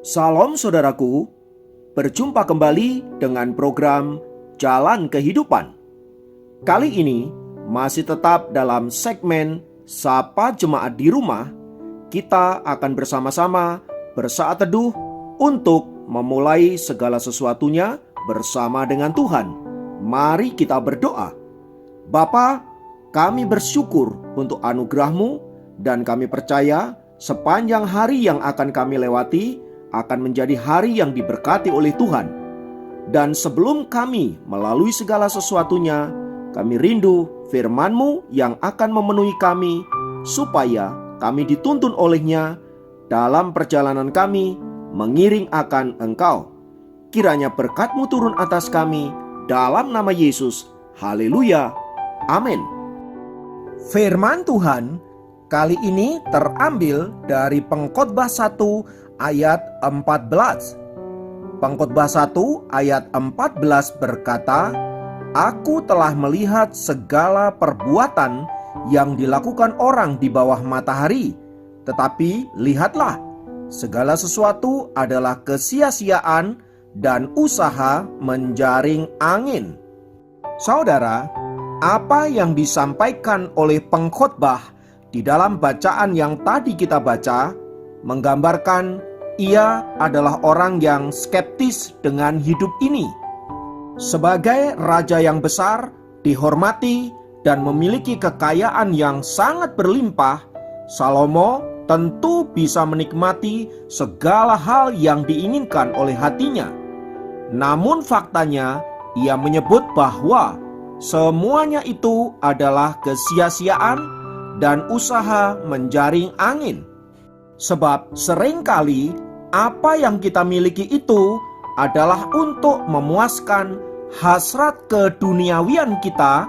Salam saudaraku, berjumpa kembali dengan program Jalan Kehidupan. Kali ini masih tetap dalam segmen Sapa Jemaat di Rumah. Kita akan bersama-sama bersaat teduh untuk memulai segala sesuatunya bersama dengan Tuhan. Mari kita berdoa. Bapa, kami bersyukur untuk anugerah-Mu dan kami percaya sepanjang hari yang akan kami lewati akan menjadi hari yang diberkati oleh Tuhan. Dan sebelum kami melalui segala sesuatunya, kami rindu firman-Mu yang akan memenuhi kami, supaya kami dituntun olehnya dalam perjalanan kami mengiring akan Engkau. Kiranya berkat-Mu turun atas kami, dalam nama Yesus. Haleluya. Amin. Firman Tuhan kali ini terambil dari Pengkhotbah 1 ayat 14. Pengkhotbah 1 ayat 14 berkata, "Aku telah melihat segala perbuatan yang dilakukan orang di bawah matahari, tetapi lihatlah, segala sesuatu adalah kesia-siaan dan usaha menjaring angin." Saudara, apa yang disampaikan oleh pengkhotbah di dalam bacaan yang tadi kita baca menggambarkan ia adalah orang yang skeptis dengan hidup ini. Sebagai raja yang besar, dihormati, dan memiliki kekayaan yang sangat berlimpah, Salomo tentu bisa menikmati segala hal yang diinginkan oleh hatinya. Namun faktanya, ia menyebut bahwa semuanya itu adalah kesia-siaan dan usaha menjaring angin. Sebab seringkali apa yang kita miliki itu adalah untuk memuaskan hasrat keduniawian kita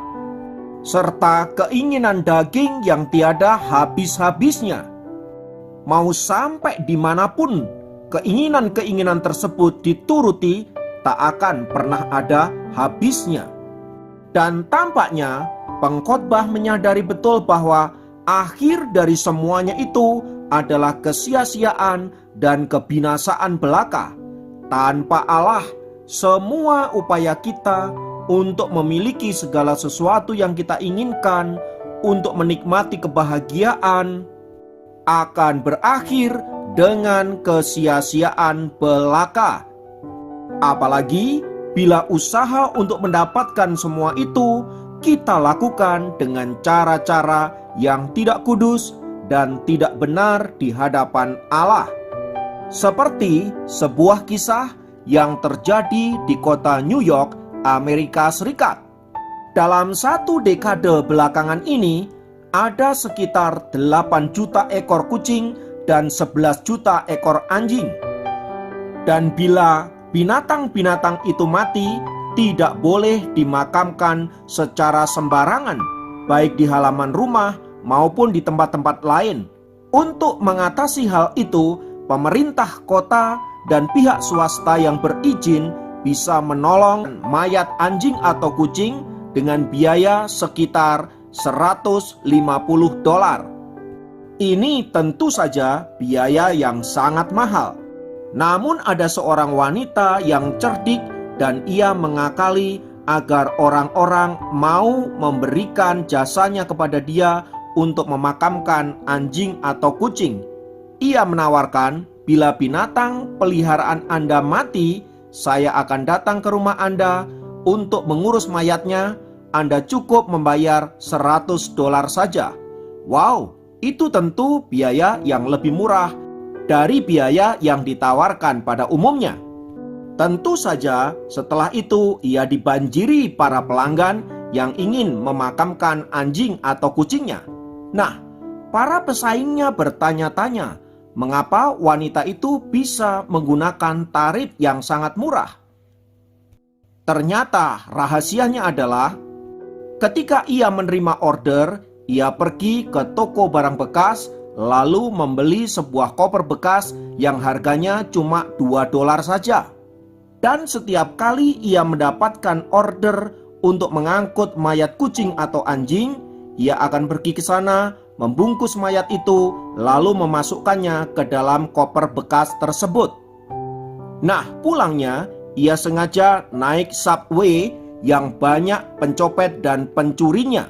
serta keinginan daging yang tiada habis-habisnya. Mau sampai dimanapun keinginan-keinginan tersebut dituruti, tak akan pernah ada habisnya. Dan tampaknya pengkhotbah menyadari betul bahwa akhir dari semuanya itu adalah kesia-siaan dan kebinasaan belaka. Tanpa Allah, semua upaya kita untuk memiliki segala sesuatu yang kita inginkan, untuk menikmati kebahagiaan, akan berakhir dengan kesia-siaan belaka. Apalagi bila usaha untuk mendapatkan semua itu kita lakukan dengan cara-cara yang tidak kudus dan tidak benar di hadapan Allah. Seperti sebuah kisah yang terjadi di kota New York, Amerika Serikat. Dalam satu dekade belakangan ini, ada sekitar 8 juta ekor kucing dan 11 juta ekor anjing. Dan bila binatang-binatang itu mati, tidak boleh dimakamkan secara sembarangan, baik di halaman rumah maupun di tempat-tempat lain. Untuk mengatasi hal itu, pemerintah kota dan pihak swasta yang berizin bisa menolong mayat anjing atau kucing dengan biaya sekitar $150. Ini tentu saja biaya yang sangat mahal. Namun ada seorang wanita yang cerdik dan ia mengakali agar orang-orang mau memberikan jasanya kepada dia untuk memakamkan anjing atau kucing. Ia menawarkan, bila binatang peliharaan Anda mati, saya akan datang ke rumah Anda untuk mengurus mayatnya. Anda cukup membayar $100 saja. Wow, itu tentu biaya yang lebih murah dari biaya yang ditawarkan pada umumnya. Tentu saja setelah itu ia dibanjiri para pelanggan yang ingin memakamkan anjing atau kucingnya. Nah, para pesaingnya bertanya-tanya, mengapa wanita itu bisa menggunakan tarif yang sangat murah? Ternyata rahasianya adalah ketika ia menerima order, ia pergi ke toko barang bekas lalu membeli sebuah koper bekas yang harganya cuma $2 saja. Dan setiap kali ia mendapatkan order untuk mengangkut mayat kucing atau anjing, ia akan pergi ke sana, membungkus mayat itu, lalu memasukkannya ke dalam koper bekas tersebut. Nah, pulangnya ia sengaja naik subway yang banyak pencopet dan pencurinya.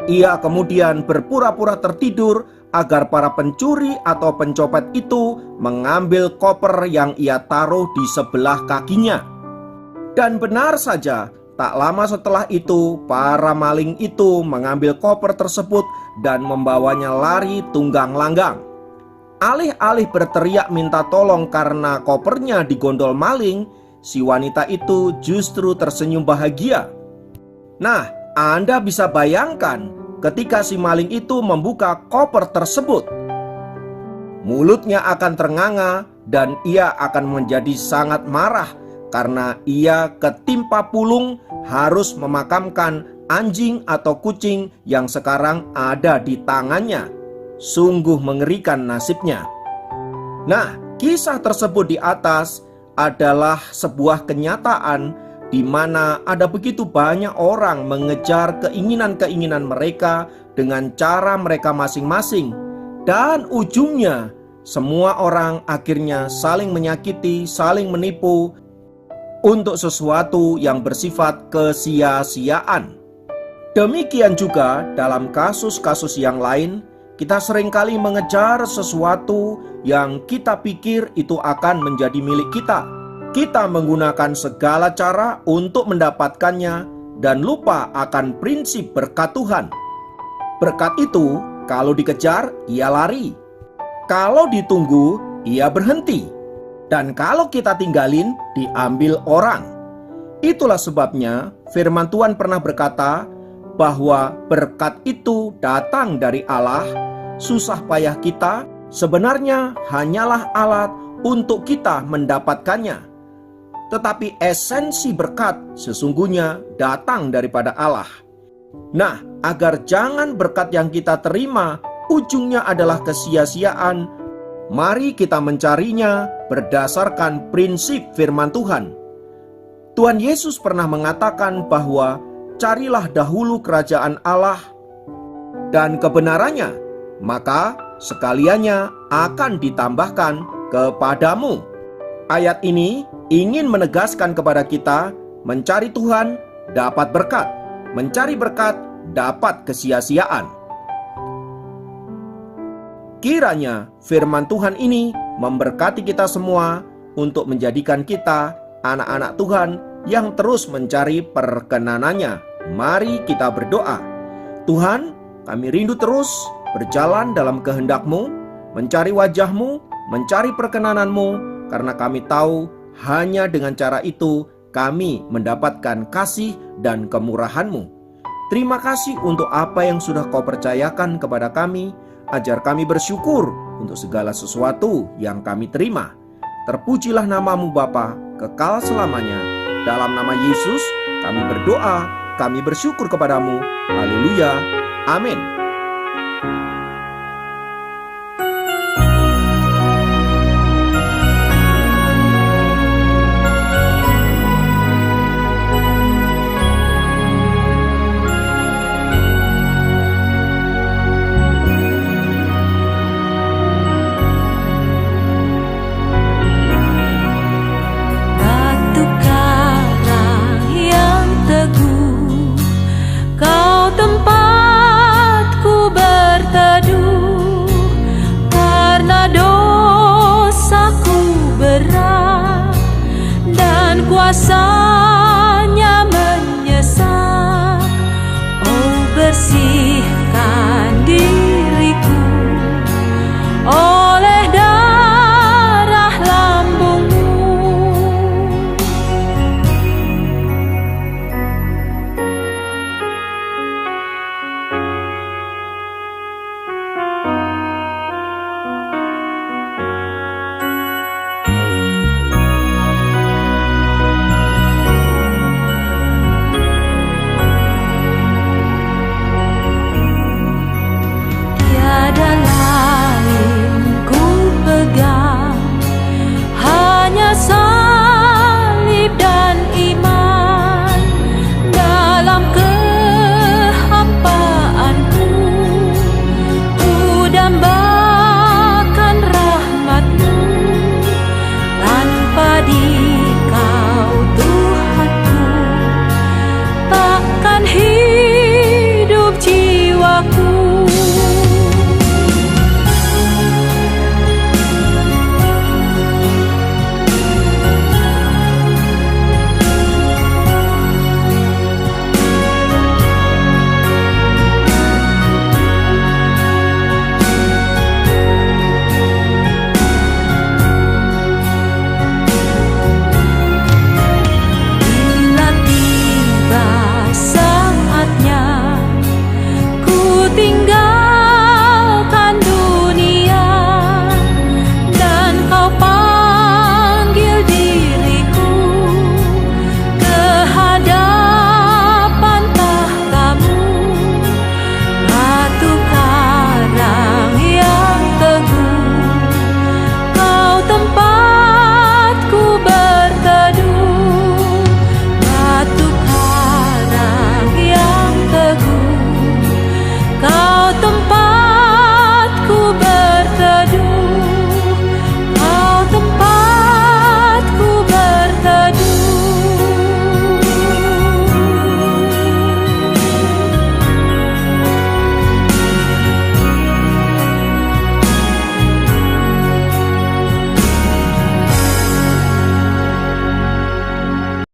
Ia kemudian berpura-pura tertidur agar para pencuri atau pencopet itu mengambil koper yang ia taruh di sebelah kakinya. Dan benar saja, tak lama setelah itu para maling itu mengambil koper tersebut dan membawanya lari tunggang langgang. Alih-alih berteriak minta tolong karena kopernya digondol maling, si wanita itu justru tersenyum bahagia. Nah, Anda bisa bayangkan ketika si maling itu membuka koper tersebut. Mulutnya akan ternganga dan ia akan menjadi sangat marah karena ia ketimpa pulung harus memakamkan anjing atau kucing yang sekarang ada di tangannya. Sungguh mengerikan nasibnya. Nah, kisah tersebut di atas adalah sebuah kenyataan di mana ada begitu banyak orang mengejar keinginan-keinginan mereka dengan cara mereka masing-masing. Dan ujungnya, semua orang akhirnya saling menyakiti, saling menipu untuk sesuatu yang bersifat kesia-siaan. Demikian juga dalam kasus-kasus yang lain, kita seringkali mengejar sesuatu yang kita pikir itu akan menjadi milik kita. Kita menggunakan segala cara untuk mendapatkannya dan lupa akan prinsip berkat Tuhan. Berkat itu, kalau dikejar, ia lari. Kalau ditunggu, ia berhenti. Dan kalau kita tinggalin, diambil orang. Itulah sebabnya firman Tuhan pernah berkata bahwa berkat itu datang dari Allah. Susah payah kita sebenarnya hanyalah alat untuk kita mendapatkannya. Tetapi esensi berkat sesungguhnya datang daripada Allah. Nah, agar jangan berkat yang kita terima ujungnya adalah kesia-siaan, mari kita mencarinya berdasarkan prinsip firman Tuhan. Tuhan Yesus pernah mengatakan bahwa carilah dahulu kerajaan Allah dan kebenarannya, maka sekaliannya akan ditambahkan kepadamu. Ayat ini ingin menegaskan kepada kita, mencari Tuhan dapat berkat, mencari berkat dapat kesia-siaan. Kiranya firman Tuhan ini memberkati kita semua untuk menjadikan kita anak-anak Tuhan yang terus mencari perkenanannya. Mari kita berdoa. Tuhan, kami rindu terus berjalan dalam kehendak-Mu, mencari wajah-Mu, mencari perkenanan-Mu, karena kami tahu hanya dengan cara itu kami mendapatkan kasih dan kemurahan-Mu. Terima kasih untuk apa yang sudah Kau percayakan kepada kami, ajar kami bersyukur untuk segala sesuatu yang kami terima. Terpujilah nama-Mu Bapa, kekal selamanya. Dalam nama Yesus kami berdoa, kami bersyukur kepadamu. Haleluya. Amin.